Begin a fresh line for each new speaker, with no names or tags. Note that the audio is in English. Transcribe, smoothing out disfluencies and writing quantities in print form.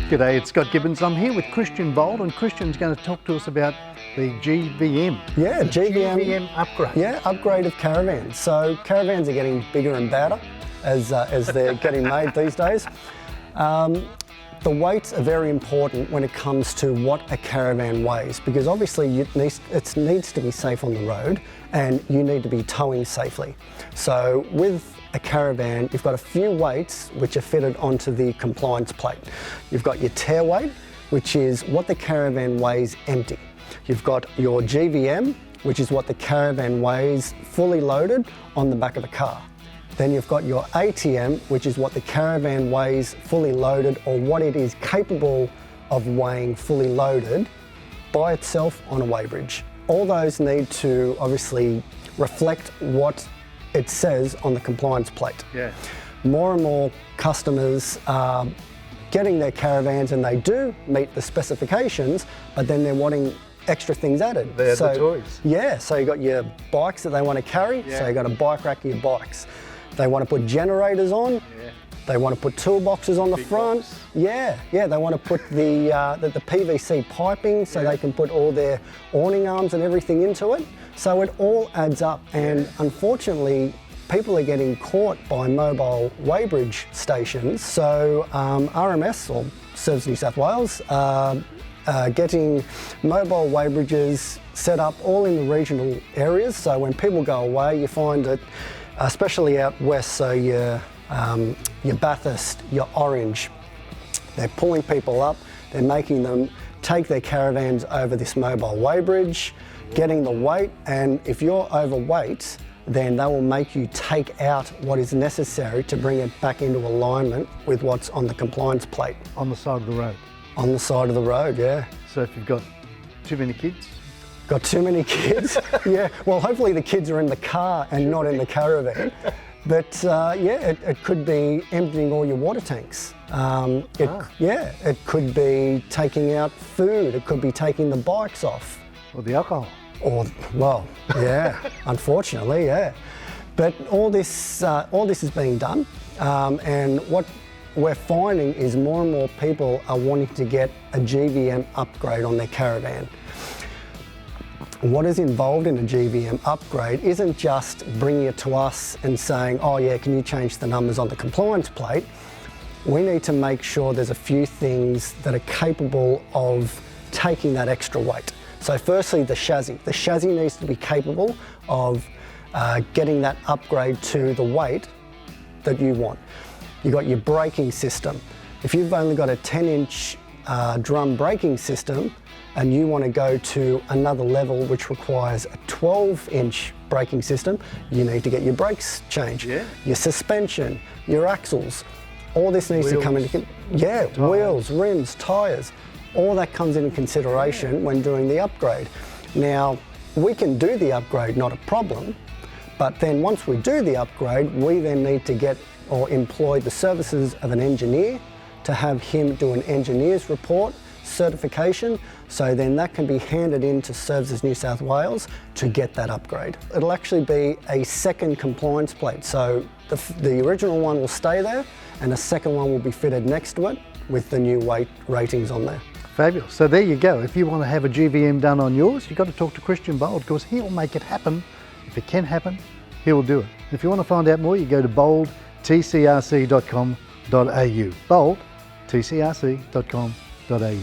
G'day, it's Scott Gibbons. I'm here with Christian Bold, and Christian's going to talk to us about the GVM.
Yeah,
GVM Upgrade.
Yeah, upgrade of caravans. So caravans are getting bigger and badder as they're getting made these days. The weights are very important when it comes to what a caravan weighs, because obviously it needs to be safe on the road and you need to be towing safely. So with a caravan, you've got a few weights which are fitted onto the compliance plate. You've got your tear weight, which is what the caravan weighs empty. You've got your GVM, which is what the caravan weighs fully loaded on the back of a car. Then you've got your ATM, which is what the caravan weighs fully loaded, or what it is capable of weighing fully loaded by itself on a weighbridge. All those need to obviously reflect what it says on the compliance plate.
Yeah.
More and more customers are getting their caravans and they do meet the specifications, but then they're wanting extra things added.
They're the toys.
Yeah, so you've got your bikes that they want to carry, so you've got a bike rack for your bikes. They want to put generators on, they want to put toolboxes on the front.
Box.
Yeah, they want to put the PVC piping so they can put all their awning arms and everything into it. So it all adds up, and unfortunately people are getting caught by mobile weighbridge stations. So RMS, or Services New South Wales, getting mobile weighbridges set up all in the regional areas. So when people go away, you find that, especially out west, so your Bathurst, your Orange, they're pulling people up, they're making them take their caravans over this mobile weighbridge, getting the weight, and if you're overweight, then they will make you take out what is necessary to bring it back into alignment with what's on the compliance plate.
On the side of the road.
On the side of the road, yeah.
So if you've got too many kids?
Got too many kids? Yeah, well hopefully the kids are in the car and not in the caravan. But it could be emptying all your water tanks. It could be taking out food. It could be taking the bikes off.
Or the alcohol.
Or, well, yeah, unfortunately, yeah. But all this is being done, and what we're finding is more and more people are wanting to get a GVM upgrade on their caravan. What is involved in a GVM upgrade isn't just bringing it to us and saying, oh yeah, can you change the numbers on the compliance plate? We need to make sure there's a few things that are capable of taking that extra weight. So firstly, the chassis. The chassis needs to be capable of getting that upgrade to the weight that you want. You've got your braking system. If you've only got a 10-inch drum braking system, and you want to go to another level which requires a 12-inch braking system, you need to get your brakes changed, your suspension, your axles. All this needs to come into, wheels, rims, tyres. All that comes into consideration when doing the upgrade. Now, we can do the upgrade, not a problem, but then once we do the upgrade, we then need to get or employ the services of an engineer to have him do an engineer's report, certification, so then that can be handed in to Services New South Wales to get that upgrade. It'll actually be a second compliance plate, so the original one will stay there and a second one will be fitted next to it with the new weight ratings on there.
Fabulous. So there you go. If you want to have a GVM done on yours, you've got to talk to Christian Bold, because he'll make it happen. If it can happen, he will do it. If you want to find out more, you go to boldtcrc.com.au. boldtcrc.com.au.